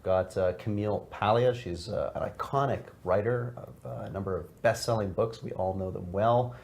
got Camille Paglia. She's an iconic writer of a number of best-selling books. We all know them well.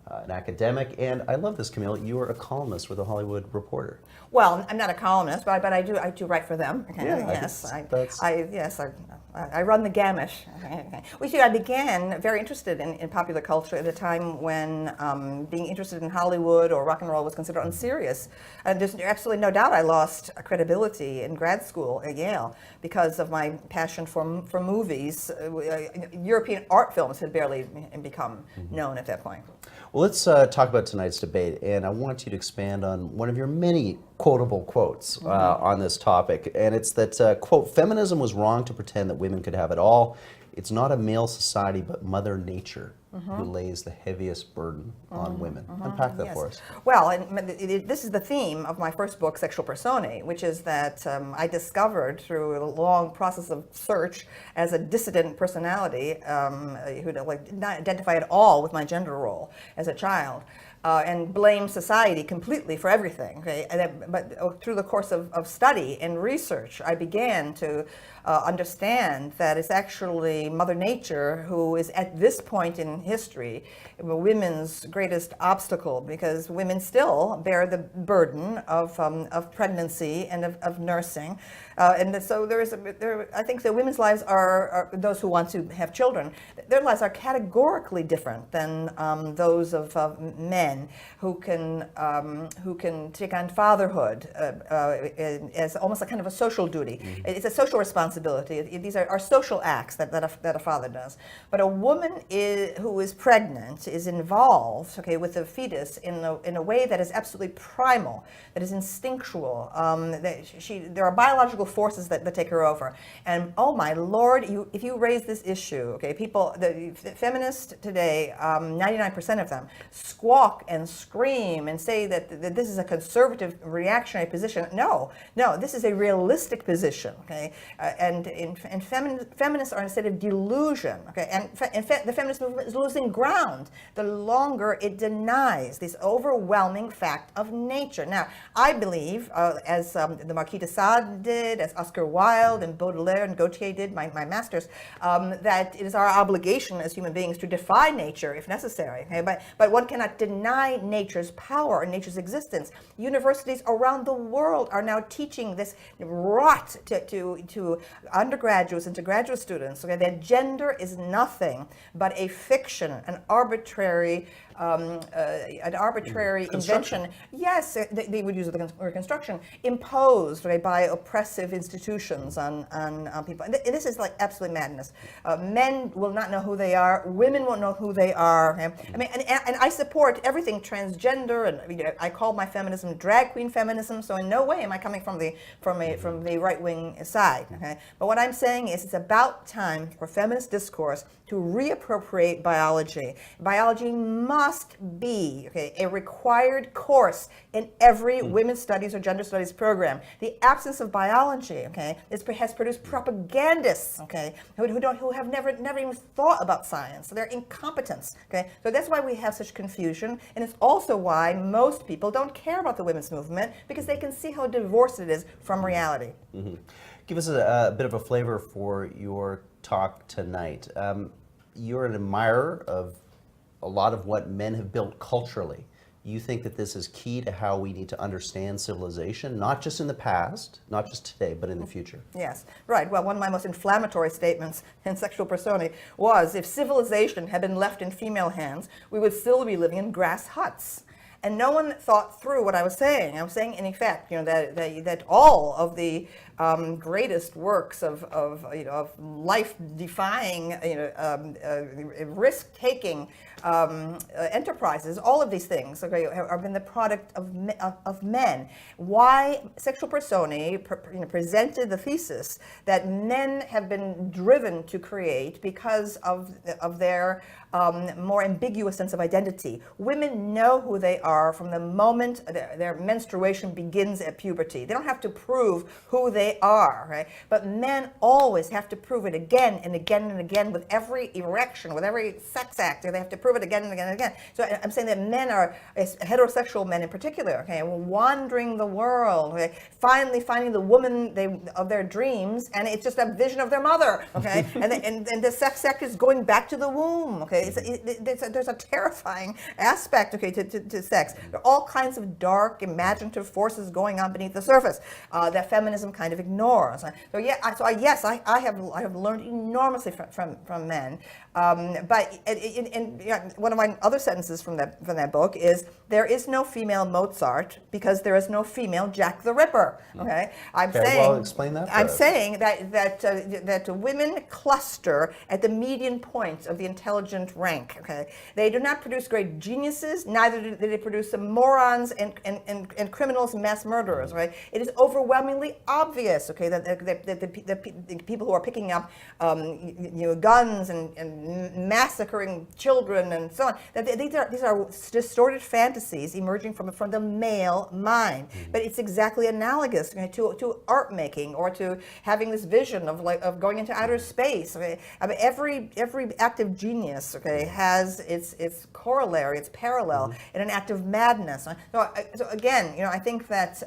An academic, and I love this, Camille. You are a columnist with The Hollywood Reporter. Well, I'm not a columnist, but I do write for them. Okay. Yeah, Yes, I run the gamut. Okay. Well, see, I began very interested in popular culture at a time when being interested in Hollywood or rock and roll was considered unserious. And there's absolutely no doubt I lost credibility in grad school at Yale because of my passion for movies. European art films had barely become known at that point. Well, let's talk about tonight's debate, and I want you to expand on one of your many quotable quotes on this topic, and it's that, quote, "Feminism was wrong to pretend that women could have it all. It's not a male society, but Mother Nature who lays the heaviest burden on women." Unpack that for us. Well, this is the theme of my first book, Sexual Personae, which is that I discovered through a long process of search as a dissident personality who did not identify at all with my gender role as a child. And blame society completely for everything. Okay? But through the course of study and research, I began to understand that it's actually Mother Nature who is at this point in history women's greatest obstacle, because women still bear the burden of pregnancy and of nursing. And so I think that women's lives are those who want to have children, their lives are categorically different than those of men who can take on fatherhood as almost a kind of a social duty. It's a social responsibility. These are social acts that a father does. But a woman who is pregnant is involved, okay, with the fetus in a way that is absolutely primal, that is instinctual. There are biological forces that take her over. And oh my Lord, if you raise this issue, okay, the feminists today, 99% of them squawk and scream and say that this is a conservative reactionary position. No, this is a realistic position, okay? And feminists are in a state of delusion, okay? And the feminist movement is losing ground the longer it denies this overwhelming fact of nature. Now, I believe, as the Marquis de Sade did, as Oscar Wilde and Baudelaire and Gautier did, my masters, that it is our obligation as human beings to defy nature if necessary. Okay? But one cannot deny nature's power and nature's existence. Universities around the world are now teaching this rot to undergraduates and to graduate students, okay, that gender is nothing but a fiction, an arbitrary invention. Yes, they would use the word construction, imposed, right, by oppressive institutions on people. And this is like absolute madness. Men will not know who they are. Women won't know who they are. Okay? I mean, and I support everything transgender, and I call my feminism drag queen feminism. So in no way am I coming from the right wing side. Okay? But what I'm saying is it's about time for feminist discourse to reappropriate biology. Biology must be, okay, a required course in every women's studies or gender studies program. The absence of biology, okay, has produced propagandists, okay, who have never even thought about science. So they're incompetents, okay. So that's why we have such confusion, and it's also why most people don't care about the women's movement, because they can see how divorced it is from reality. Give us a bit of a flavor for your talk tonight. You're an admirer of a lot of what men have built culturally. You think that this is key to how we need to understand civilization, not just in the past, not just today, but in the future. Yes, right. Well, one of my most inflammatory statements in Sexual Personae was, if civilization had been left in female hands, we would still be living in grass huts. And no one thought through what I was saying. I was saying, in effect, that all of the greatest works of life-defying, risk-taking enterprises, all of these things, okay, have been the product of men. Why Sexual Personae presented the thesis that men have been driven to create because of their more ambiguous sense of identity. Women know who they are are from the moment their menstruation begins at puberty. They don't have to prove who they are, right? But men always have to prove it again and again and again with every erection, with every sex act. They have to prove it again and again and again. So I'm saying that men are, heterosexual men in particular, okay, wandering the world, okay, finally finding the woman of their dreams, and it's just a vision of their mother, okay, and the sex act is going back to the womb, okay. There's a terrifying aspect, okay, to sex. There are all kinds of dark, imaginative forces going on beneath the surface that feminism kind of ignores. So yes, I have learned enormously from men. But one of my other sentences from that book is, there is no female Mozart because there is no female Jack the Ripper. Okay, Well, explain that. I'm saying that women cluster at the median point of the intelligent rank. Okay, they do not produce great geniuses. Neither do they produce some morons and criminals and mass murderers. Right? It is overwhelmingly obvious. Okay, that the people who are picking up guns and massacring children and so on, that these are distorted fantasies emerging from the male mind. But it's exactly analogous to art making, or to having this vision of going into outer space. Okay? I mean, every act of genius, okay, has its corollary, its parallel in an act of madness. So again, I think that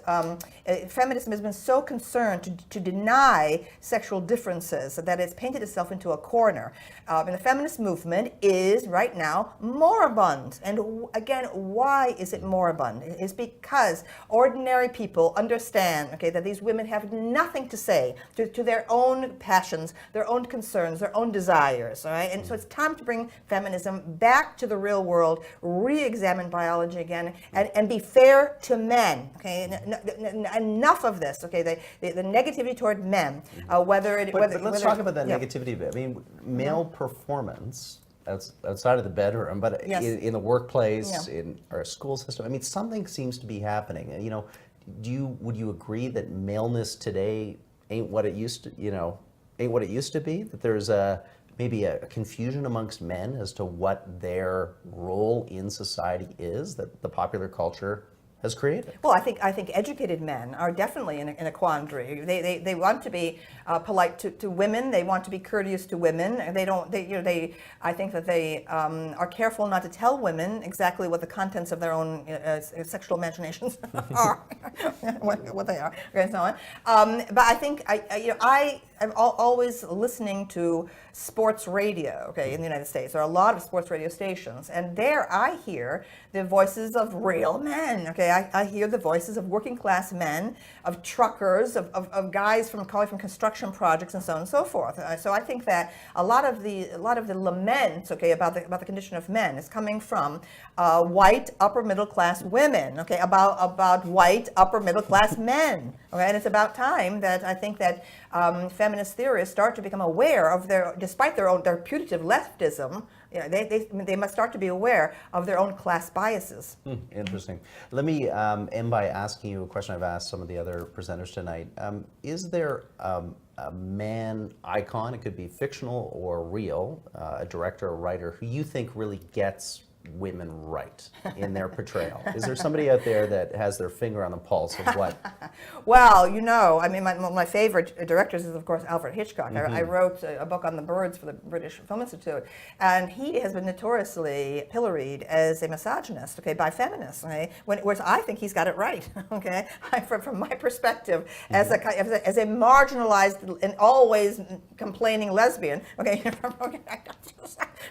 feminism has been so concerned to deny sexual differences that it's painted itself into a corner. And the feminist movement is right now moribund. And again, why is it moribund? It's because ordinary people understand, okay, that these women have nothing to say to their own passions, their own concerns, their own desires. All right? And so it's time to bring feminism back to the real world, re-examine biology again, and be fair to men. Okay, enough of this. Okay, the negativity toward men, whether it. But let's talk about that negativity a bit. I mean, male performance outside of the bedroom, but in the workplace, in our school system. I mean, something seems to be happening. Would you agree that maleness today ain't what it used to? Ain't what it used to be? That there's maybe a confusion amongst men as to what their role in society is, that the popular culture has created. Well, I think educated men are definitely in a quandary. They want to be polite to women. They want to be courteous to women. I think that they are careful not to tell women exactly what the contents of their own sexual imaginations are, what they are, and so on. But I think I'm always listening to sports radio, okay, in the United States. There are a lot of sports radio stations, and there I hear the voices of real men, okay. I hear the voices of working class men, of truckers, of guys from construction projects, and so on and so forth. So I think that a lot of the lament, okay, about the condition of men is coming from white upper middle class women, okay, about white upper middle class men, okay. And it's about time that I think that feminist theorists start to become aware of despite their putative leftism, they must start to be aware of their own class biases. Interesting. Let me end by asking you a question I've asked some of the other presenters tonight. Is there a man icon, it could be fictional or real, a director or writer, who you think really gets women right in their portrayal? Is there somebody out there that has their finger on the pulse of what? Well, I mean, my favorite directors is, of course, Alfred Hitchcock. I wrote a book on the birds for the British Film Institute, and he has been notoriously pilloried as a misogynist, okay, by feminists, okay? Whereas I think he's got it right, okay? From my perspective, as a marginalized and always complaining lesbian, okay?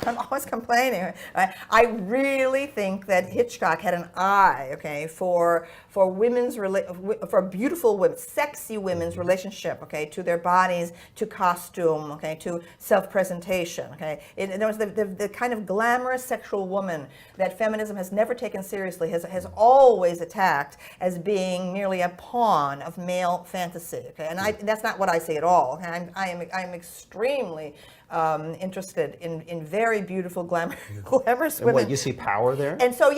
I'm always complaining. I really think that Hitchcock had an eye, okay, for beautiful women, sexy women's relationship, okay, to their bodies, to costume, okay, to self-presentation, okay. There was the kind of glamorous sexual woman that feminism has never taken seriously, has always attacked as being merely a pawn of male fantasy, okay. And that's not what I say at all. Okay? I am extremely interested in very beautiful, glamorous women. And what, you see power there? And so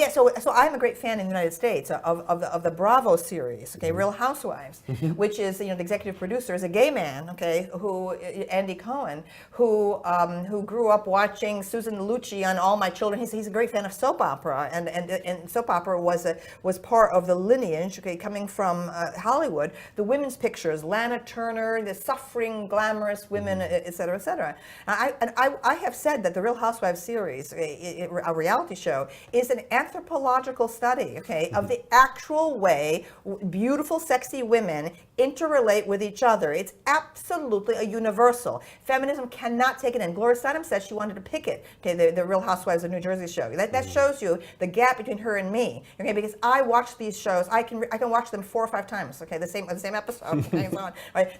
I'm a great fan in the United States of the Bravo series, okay, Real Housewives, which is, the executive producer is a gay man, okay, who Andy Cohen, who grew up watching Susan Lucci on All My Children. He's a great fan of soap opera, and soap opera was part of the lineage, okay, coming from Hollywood. The women's pictures, Lana Turner, the suffering, glamorous women, et cetera, et cetera. I have said that the Real Housewives series, a reality show, is an anthropological study, okay, of the actual way beautiful, sexy women interrelate with each other. It's absolutely a universal. Feminism cannot take it in. Gloria Steinem said she wanted to pick it, okay, the Real Housewives of New Jersey show. That shows you the gap between her and me, okay, because I watch these shows, I can watch them 4 or 5 times, okay, the same episode, okay, and so on, right?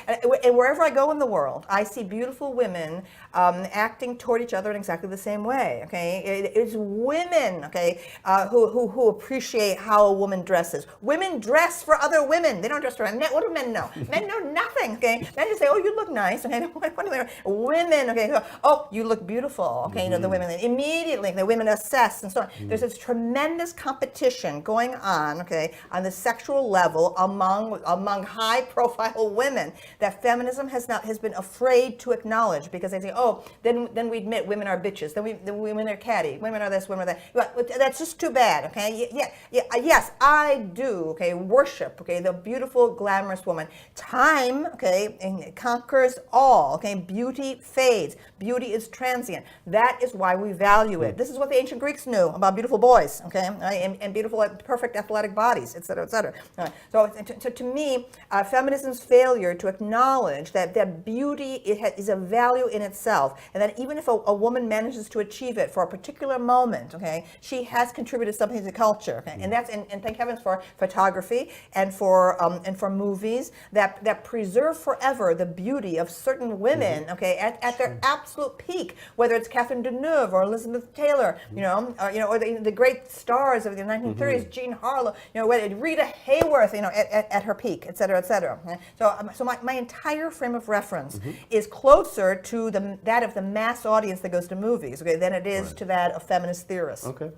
And wherever I go in the world, I see beautiful women acting toward each other in exactly the same way, okay? It's women, okay, who appreciate how a woman dresses. Women dress for other women. They don't dress for men. What do men know? Men know nothing, okay? Men just say, oh, you look nice, okay? Women, okay, go, oh, you look beautiful, okay? The women, immediately, the women assess and so on. There's this tremendous competition going on, okay, on the sexual level among high-profile women that feminism has been afraid to acknowledge, because they say, oh, then we admit women are bitches, then women are catty, women are this, women are that. But that's just too bad, okay? Yes, I do, okay, worship, okay, the beautiful, glamorous woman. Time, okay, conquers all, okay? Beauty fades. Beauty is transient. That is why we value it. This is what the ancient Greeks knew about beautiful boys, okay, and beautiful, perfect athletic bodies, et cetera, et cetera. So to me, feminism's failure to acknowledge that beauty is a value in itself, and that even if a woman manages to achieve it for a particular moment, okay, she has contributed something to the culture, okay? And thank heavens for photography and for movies that preserve forever the beauty of certain women, okay, at their absolute peak, whether it's Catherine Deneuve or Elizabeth Taylor, or the great stars of the 1930s, Jean Harlow, whether Rita Hayworth, at her peak, et cetera, et cetera. Okay? So my entire frame of reference is closer to that of the mass audience that goes to movies, okay, than it is to that of feminist theorists. Okay.